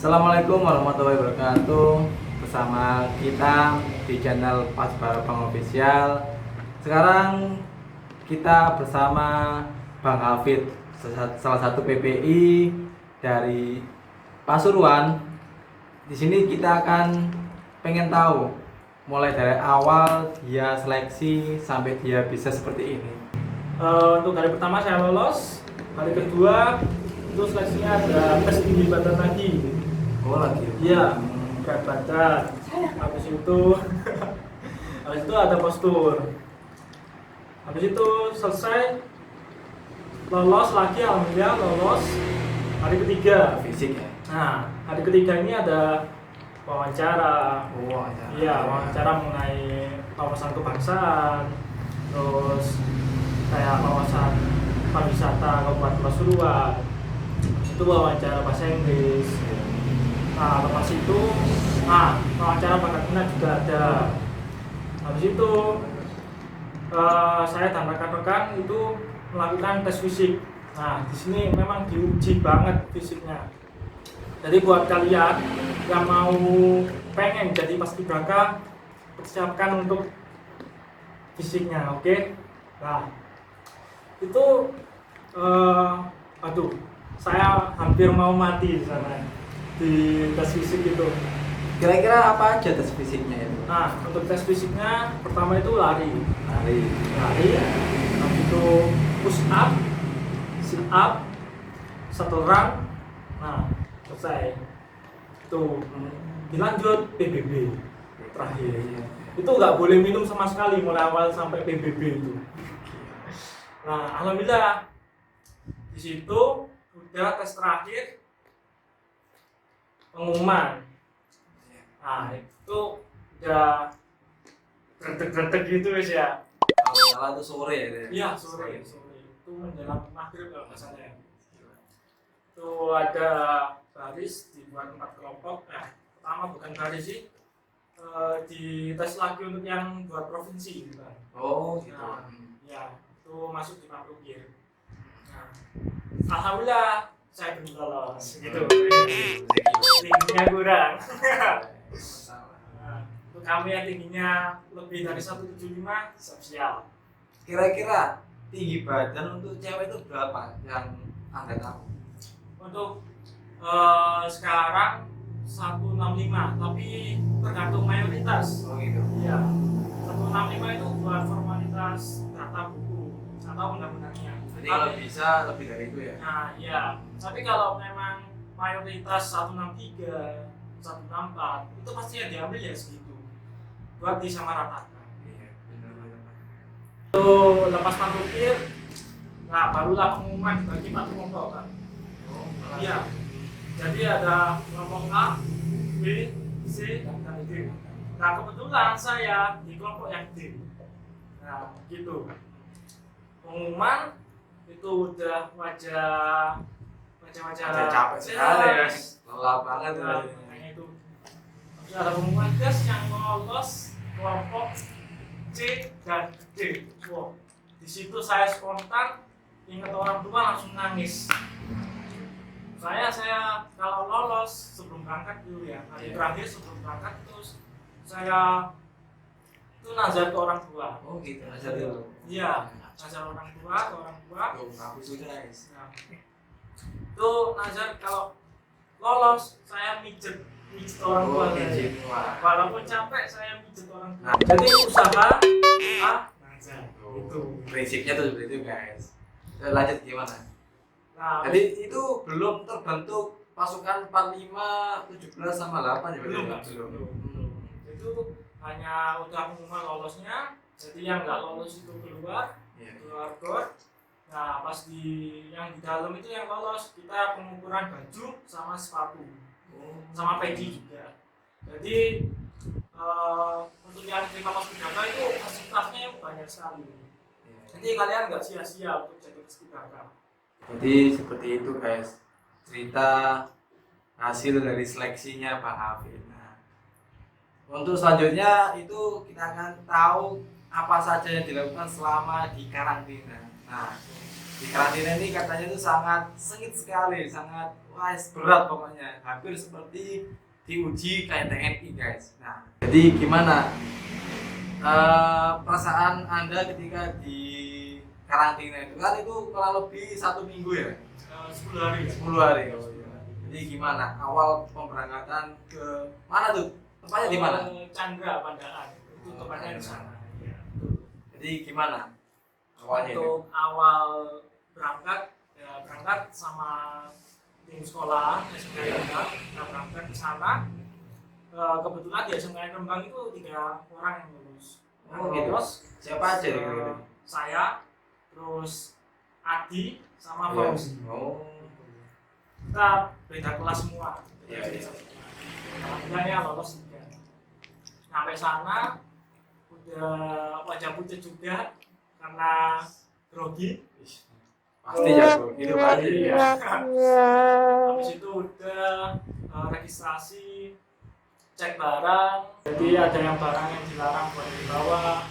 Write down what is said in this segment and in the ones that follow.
Assalamualaikum warahmatullahi wabarakatuh. Bersama kita di channel Pas Barabang Official. Sekarang kita bersama Bang Hafid, salah satu PPI dari Pasuruan. Di sini kita akan pengen tahu mulai dari awal dia seleksi sampai dia bisa seperti ini. Untuk hari pertama saya lolos, hari kedua itu seleksinya ada tes tinggi badan lagi. Oh lagi? Iya, berat badan. Habis itu, habis itu ada postur. Habis itu selesai, lolos lagi, alhamdulillah lolos. Hari ketiga. Fisik ya? Nah, hari ketiga ini ada wawancara. Oh ada. Iya, wawancara mengenai wawasan kebangsaan, terus kayak wawasan pariwisata Kabupaten Pasuruan. Itu wawancara bahasa Inggris. Nah, lepas itu, wawancara bakat minat juga ada. Habis itu, saya dan rekan-rekan itu melakukan tes fisik. Nah, di sini memang diuji banget fisiknya. Jadi buat kalian yang mau pengen jadi paskibraka, persiapkan untuk fisiknya, oke? Nah, itu, saya hampir mau mati di sana di tes fisik itu. Kira-kira apa aja tes fisiknya itu? Nah, untuk tes fisiknya pertama itu lari, Lari. habis itu push up, sit up, satu run. Nah, selesai. Itu dilanjut PBB terakhir. Itu nggak boleh minum sama sekali mulai awal sampai PBB itu. Nah, alhamdulillah di situ udah tes terakhir pengumuman. Nah, itu udah gretek-gretek gitu guys ya. Kalau salah itu sore ya? Iya, sore. Itu menjelang maghrib kalau nggak salah ya. Itu ada baris dibuat 4 kelompok. Pertama bukan baris sih. Di tes lagi untuk yang buat provinsi gitu kan. Oh gitu. Nah, ya, itu masuk di Maklukir. Nah, alhamdulillah saya belum lolos gitu. Tingginya kurang. Nah, untuk kami yang tingginya lebih dari 175 siap. Kira-kira tinggi badan untuk cewek itu berapa yang Anda tahu? Untuk sekarang 165, tapi tergantung mayoritas. Oh gitu. Iya. 165 itu buat formalitas data buku atau undang-undangnya. Jadi kalau bisa lebih dari itu ya? Nah, iya. Tapi kalau memang mayoritas 163, 164, itu pasti yang diambil ya segitu. Buat disamaratakan. Iya, benar-benar. Itu lepas Maklukir, nah barulah pengumuman bagi 4 kelompok kan. Oh, Iya. Jadi ada kelompok A, B, C, dan D. Nah, kebetulan saya di kelompok yang D. Nah, gitu. Pengumuman itu udah wajah capek sekali ya. Lelah banget ya. Makanya itu. Terus ada pengumuman gas yang lolos kelompok C dan D. Wow. Di situ saya spontan ingat orang tua langsung nangis. Saya kalau lolos sebelum berangkat dulu ya, hari terakhir sebelum berangkat terus saya itu nazar ke orang tua. Oh gitu, nazar dulu. Iya, nazar orang tua ke orang tua. Tuh, bagus juga guys. Nah, itu nazar kalau lolos saya mijet orang tua. Izin. Wah. Walaupun capek saya mijet orang tua. Nah. Jadi usaha nazar. Itu. Prinsipnya tuh seperti itu guys. Lanjut gimana? Nah, Jadi itu belum terbentuk pasukan 45, 17 sama 8 ya? belum. Belum. Itu hanya udah pengumuman lolosnya, jadi yang nggak lolos itu keluar gor. Nah, pas yang di dalam itu yang lolos kita pengukuran baju sama sepatu, sama peci juga. Jadi untuk yang terima paskibraka itu fasilitasnya banyak sekali. Jadi kalian nggak sia-sia untuk jadi paskibraka. Jadi seperti itu guys, cerita hasil dari seleksinya Pak Hafid. Nah, untuk selanjutnya itu kita akan tahu apa saja yang dilakukan selama di karantina. Nah, di karantina ini katanya itu sangat sengit sekali, sangat berat pokoknya, hampir seperti diuji kayak TNI guys. Nah, jadi gimana perasaan Anda ketika di karantina itu? Kan itu kurang lebih 1 minggu ya? 10 hari. 10 hari. Oh, iya. Jadi gimana awal pemberangkatan ke mana tuh? Tempatnya di mana? Chandra Pandaan. Itu tempatnya di sana. Ya. Jadi gimana awalnya? Untuk awal berangkat, ya berangkat sama tim sekolah SMK Rembang. Kita berangkat ke sana. Kebetulan di SMK Rembang itu 3 orang yang lulus. Oh gitu. Siapa aja nih? Saya, terus Adi, sama Iya. Fauzi. Oh. Kita beda kelas semua. Iya, iya. Alhamdulillah lolos juga. Sampai sana udah wajah putih juga karena grogi. Pasti ya, gitu pasti ya. Habis itu udah registrasi, cek barang. Jadi ada yang barang yang dilarang boleh dibawa.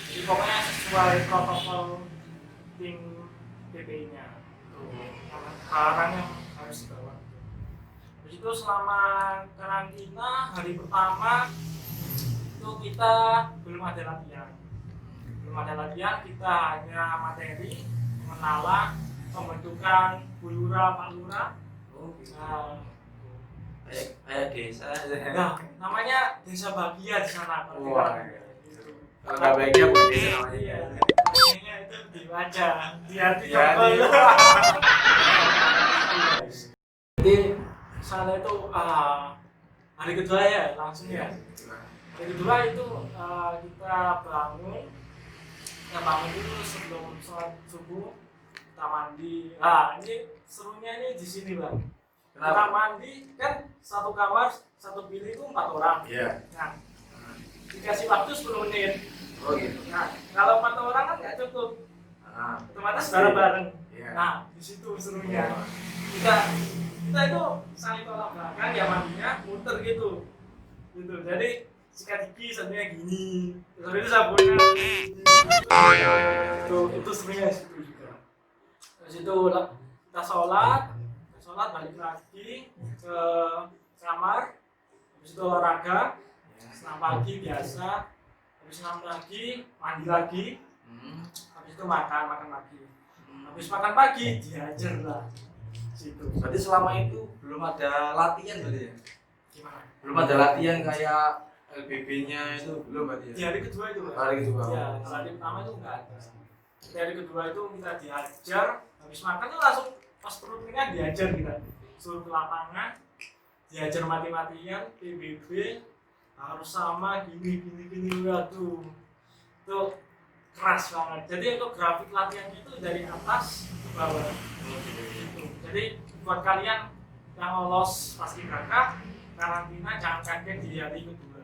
Jadi pokoknya sesuai protokol tim PPI-nya. Barang yang harus dibawa. Habis itu selama karantina hari pertama itu kita belum ada latihan. Kita hanya materi mengenal pembentukan Bu Lurah, Pak Lurah. Oh, gitu. Nah, Kayak desa. nah, namanya desa bahagia di sana. Wah. Kalau nggak baiknya bukan desa namanya. Iya, namanya itu di wajah, di hati Iya, yang iya. Jadi sana itu hari kedua ya langsung ya. Hari kedua itu kita bangun itu sebelum sholat subuh kita mandi. Ini serunya ini di sini bang. Kita Kenapa? mandi kan satu kamar satu bilik itu 4 orang. Iya. Nah, dikasih waktu 10 menit. Oh gitu. Nah, kalau 4 orang kan nggak cukup. Nah, Otomatis bareng-bareng. Iya. Nah, di situ serunya. Kita itu saling tolak belakang ya mandinya muter gitu. Jadi sikat gigi satunya gini. Terus itu sabunnya. Itu serunya di situ juga. Terus itu kita sholat balik lagi ke kamar. Habis itu olahraga. Senam pagi biasa. Habis senam lagi, mandi lagi. Habis itu makan lagi. Habis makan pagi diajar lah. Situ. Berarti selama itu belum ada latihan berarti ya? Gimana? Belum ada latihan kayak LBB-nya itu belum berarti ya? Di hari kedua itu Pak. Hari kedua. Ya, hari pertama itu enggak ada. Di hari kedua itu kita diajar, habis makan tuh langsung pas perutnya diajar kita. Suruh ke lapangan, diajar mati-matian, PBB harus sama gini. Waduh. Itu keras banget. Jadi untuk grafik latihannya itu dari atas ke bawah. Jadi buat kalian yang lolos paskibraka karantina jangan kaget di hari kedua.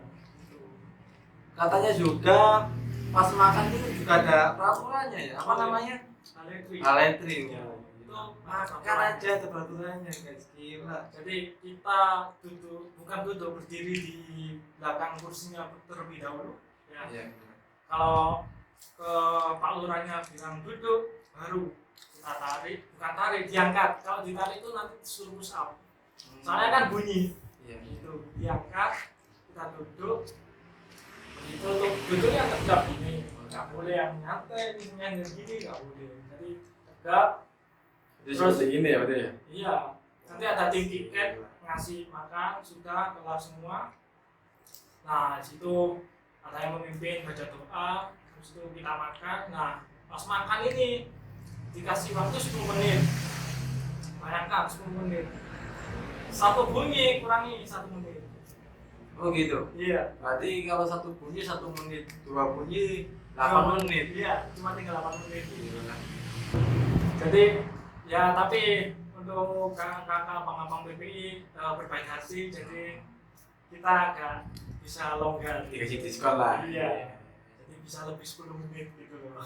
Katanya juga pas makan itu juga ada peraturannya ya? Apa namanya? Aletri. Aletri. Ya, itu Makan aja ada peraturannya guys, gila. Jadi kita bukan duduk berdiri di belakang kursinya terlebih dahulu. Ya. Iya. Kalau ke Pak Lurahnya bilang duduk, baru kita bukan tarik, diangkat. Kalau ditarik itu nanti disuruh push up. Soalnya kan bunyi. Iya. Itu diangkat, kita duduk. Itu untuk duduknya tegap gini, nggak boleh yang nyantai, yang gini nggak boleh. Jadi tegap. Jadi seperti ini ya berarti ya? Iya. Nanti ada tim tiket ngasih makan sudah kelar semua. Nah di situ ada yang memimpin baca doa, terus itu kita makan. Nah pas makan ini dikasih waktu 10 menit. Bayangkan 10 menit. Satu bunyi kurangi 1 menit. Oh gitu? Iya. Berarti kalau 1 bunyi 1 menit, 2 bunyi 8 menit. Iya, cuma tinggal 8 menit. Jadi ya tapi untuk kakak-kakak abang-abang PPI berbaik hati, jadi kita agak bisa longgar. Dikasih diskon lah. Iya. Jadi bisa lebih 10 menit gitu loh.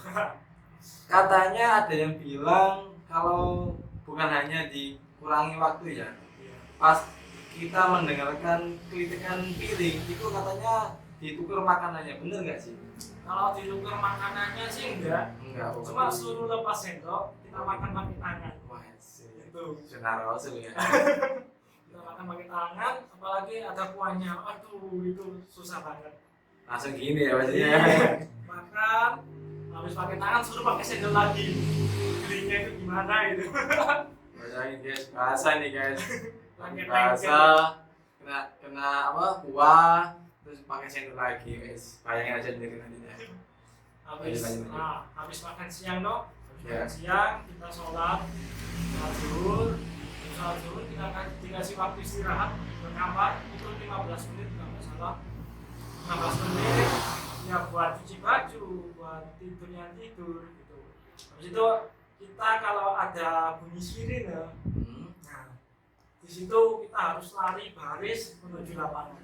Katanya ada yang bilang kalau bukan hanya dikurangi waktu ya, Iya. pas kita mendengarkan kritikan piring itu katanya ditukar makanannya, bener nggak sih? Kalau ditukar makanannya sih enggak. Enggak. Cuma suruh lepas sendok, kita makan pakai tangan. Wah, sih. Itu. Senar rasul ya. Kita makan pakai tangan, apalagi ada kuahnya. Aduh, itu susah banget. Langsung gini ya maksudnya. Makan, habis pakai tangan suruh pakai sendok lagi. Gerinya itu gimana itu? Bayangin guys, basah nih guys. Lagi Basah, kena apa? Kuah, terus pakai sendok lagi guys. Bayangin aja sendiri nantinya. Habis makan siang dong. Ya. Makan siang kita sholat zuhur. Sholat zuhur kita dikasih waktu istirahat ke kamar itu 15 menit kalau nggak salah. 15 menit ya buat cuci baju, buat tidur gitu. Habis itu kita kalau ada bunyi sirine, nah di situ kita harus lari baris menuju lapangan.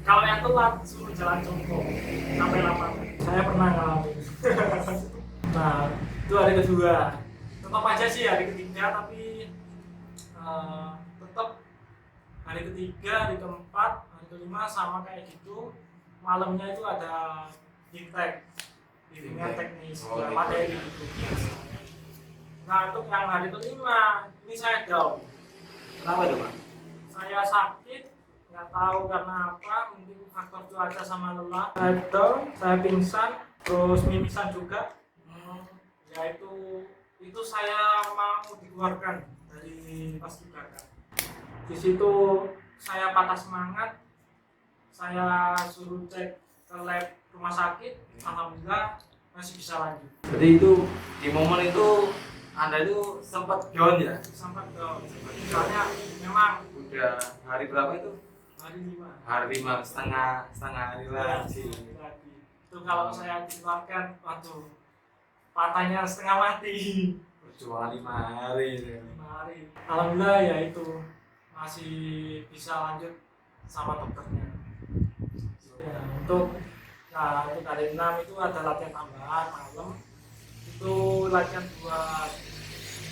Kalau yang telat suruh jalan jongkok sampai lapangan. Saya pernah ngalamin. Nah itu hari kedua. Tetap aja sih hari ketiga, tapi tetap hari ketiga, hari keempat, hari kelima sama kayak gitu. Malamnya itu ada bimbingan teknis, materi gitu. Nah untuk yang hari kelima ini saya down. Kenapa itu Pak? Saya sakit, nggak tahu karena apa, mungkin faktor cuaca sama lelah. Saya down, saya pingsan, terus mimisan juga. Ya itu saya mau dikeluarkan dari paskibraka. Di situ saya patah semangat, saya suruh cek ke lab rumah sakit, alhamdulillah masih bisa lanjut. Jadi itu di momen itu Anda itu sempat down ya? Sampai down, soalnya memang Udah hari berapa itu? hari 5. Hari 5, setengah hari lagi. Itu kalau saya dikeluarkan, waduh, patahnya setengah mati. Perjuangan 5 hari. 5 hari. Alhamdulillah ya itu masih bisa lanjut sama dokternya. Ya, untuk hari 6 itu ada latihan tambahan malam. Itu latihan buat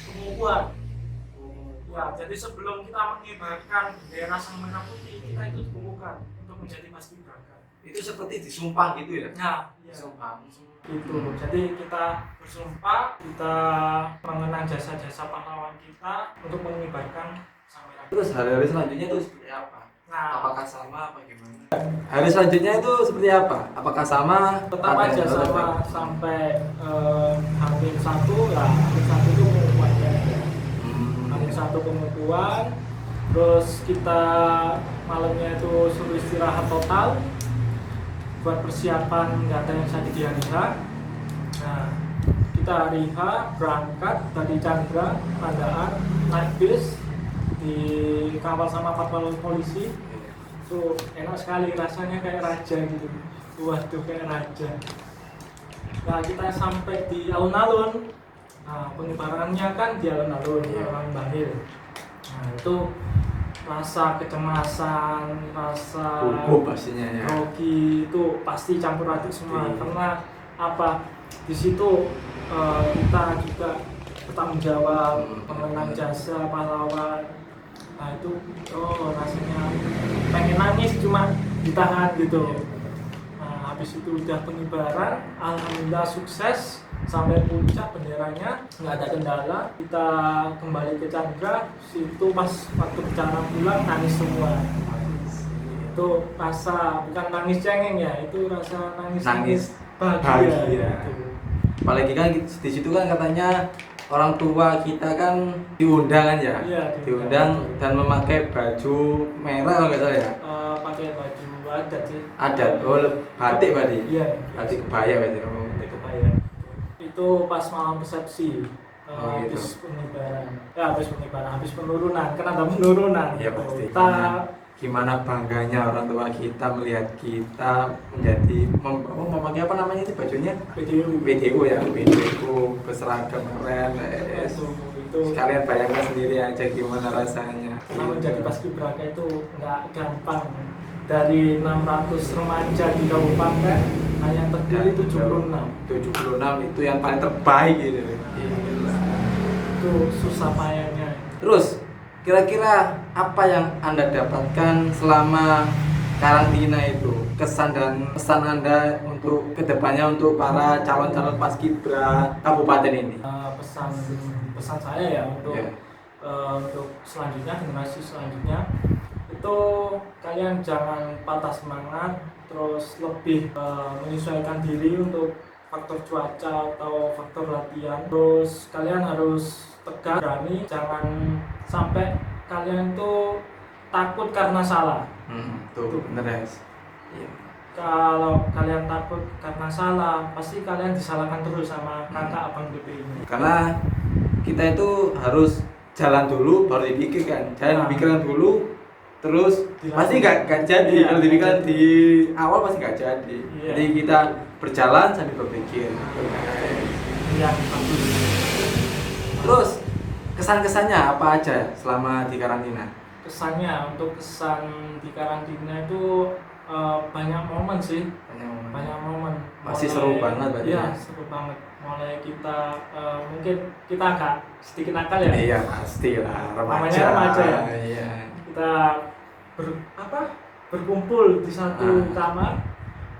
pengukuhan. Ya, jadi sebelum kita mengibarkan bendera sang merah putih, kita itu dikukuhkan untuk menjadi paskibraka. Itu seperti disumpah gitu ya? Nah, ya. Disumpah. Itu. Jadi kita bersumpah, kita mengenang jasa-jasa pahlawan kita untuk mengibarkan sang merah putih. Terus hari-hari selanjutnya itu seperti apa? Nah, Apakah sama apa gimana? Hari selanjutnya itu seperti apa? Apakah sama? tetap aja sama sampai hamin 1 ya, hamin 1 itu pengukuhan ya. Hamin 1 pengukuhan, terus kita malamnya itu suruh istirahat total buat persiapan nggak ada yang sakit di hari H. Nah kita hari H berangkat dari Chandra, Pandaan, naik bis dikawal sama patroli polisi. Tuh enak sekali, rasanya kayak raja gitu. Waduh, kayak raja. Nah kita sampai di alun-alun. Nah pengibarannya kan di alun-alun, orang Bahil. Nah itu rasa kecemasan, rasa gugup pastinya ya. grogi itu pasti campur aduk semua. Karena apa? Di situ kita juga bertanggung jawab mengenang jasa pahlawan. Nah itu rasanya pengen nangis, cuma ditahan gitu. Nah habis itu udah pengibaran, alhamdulillah sukses sampai puncak benderanya, nggak ada kendala. Kita kembali ke Chandra, situ pas waktu bicara pulang nangis semua. Itu rasa bukan nangis cengeng ya, itu rasa nangis bahagia. Gitu. Apalagi kan di situ kan katanya orang tua kita kan diundang kan ya? Iya, diundang dan memakai baju merah kalau nggak salah ya? Pakai baju adat sih. Adat, batik berarti? Iya. Batik kebaya berarti? Batik kebaya. Itu pas malam resepsi. Habis pengibaran. Ya habis pengibaran, habis penurunan. Kan ada penurunan. Iya gitu. pasti. Kita Gimana bangganya orang tua kita melihat kita menjadi memakai apa namanya itu bajunya? BDU ya, BDU berseragam keren. itu Sekalian bayangkan sendiri aja gimana rasanya. karena menjadi paskibraka itu nggak gampang. Dari 600 remaja di kabupaten hanya terdiri 76. 76 itu yang paling terbaik gitu. Itu susah payahnya. Terus kira-kira apa yang Anda dapatkan selama karantina itu, kesan dan pesan Anda untuk kedepannya untuk para calon-calon paskibra kabupaten ini? Pesan saya ya untuk Ya. untuk selanjutnya, generasi selanjutnya itu kalian jangan patah semangat, terus lebih menyesuaikan diri untuk faktor cuaca atau faktor latihan. Terus kalian harus tegar, berani, jangan sampai kalian tuh takut karena salah. Tuh bener guys. Iya. Kalau kalian takut karena salah, pasti kalian disalahkan terus sama kakak abang DP ini. Karena kita itu harus jalan dulu baru dipikirkan. Jangan dipikirkan dulu terus pasti nggak jadi. Iya, Kalau dipikirkan di awal pasti nggak jadi. Iya. Jadi kita berjalan sambil berpikir. Iya, bagus. Terus kesan-kesannya apa aja selama di karantina? Kesannya, untuk kesan di karantina itu banyak momen sih, banyak momen. Masih seru banget berarti. Iya, seru banget. Mulai kita mungkin kita agak sedikit nakal ya. Iya pastilah remaja. Namanya remaja ya. Iya. Kita berkumpul di satu kamar,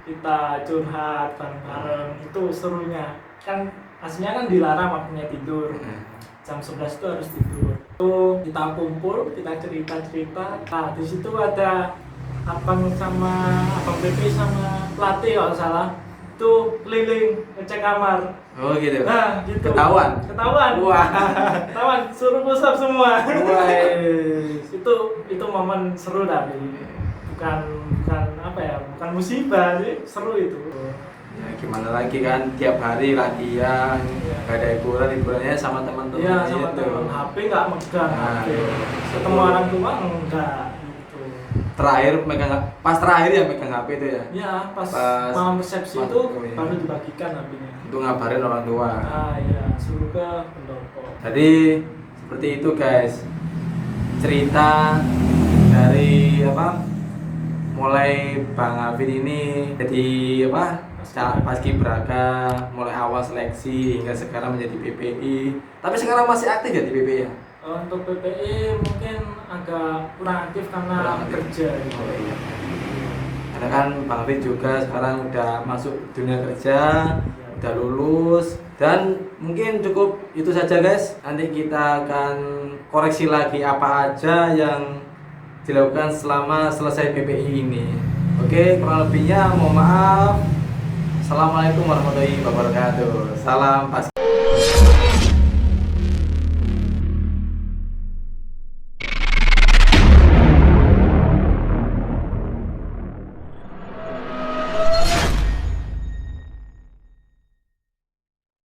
kita curhat bareng-bareng, itu serunya. Kan aslinya kan dilarang waktunya tidur. Jam 11 itu harus tidur. Itu kita kumpul, kita cerita-cerita. Nah, di situ ada abang BP sama pelatih kalau salah. Itu keliling ngecek kamar. Oh gitu. Nah, gitu. Ketahuan. Wah. Ketahuan, suruh push up semua. Wah. itu momen seru dah. Bukan apa ya? Bukan musibah sih, seru itu. Ya gimana lagi kan tiap hari latihan, gak ada hiburannya sama teman-teman. Iya, sama gitu. teman. HP nggak megang. Nah, HP. Ketemu orang tua enggak gitu. Pas terakhir ya megang HP itu ya. Ya, pas malam resepsi itu iya. baru dibagikan HP-nya. Untuk ngabarin orang tua. Ah iya, suruh ke pendopo. Jadi seperti itu guys. Cerita dari mulai Bang Hafid ini jadi paskibraka, mulai awal seleksi hingga sekarang menjadi PPI. Tapi sekarang masih aktif ya di PPI ya? Untuk PPI mungkin agak kurang aktif karena kerja. Oh, iya. Karena kan Bang Hafid juga sekarang udah masuk dunia kerja, udah lulus, dan mungkin cukup itu saja guys. Nanti kita akan koreksi lagi apa aja yang dilakukan selama selesai PPI ini. Oke, kurang lebihnya mohon maaf. Assalamualaikum warahmatullahi wabarakatuh. Salam pas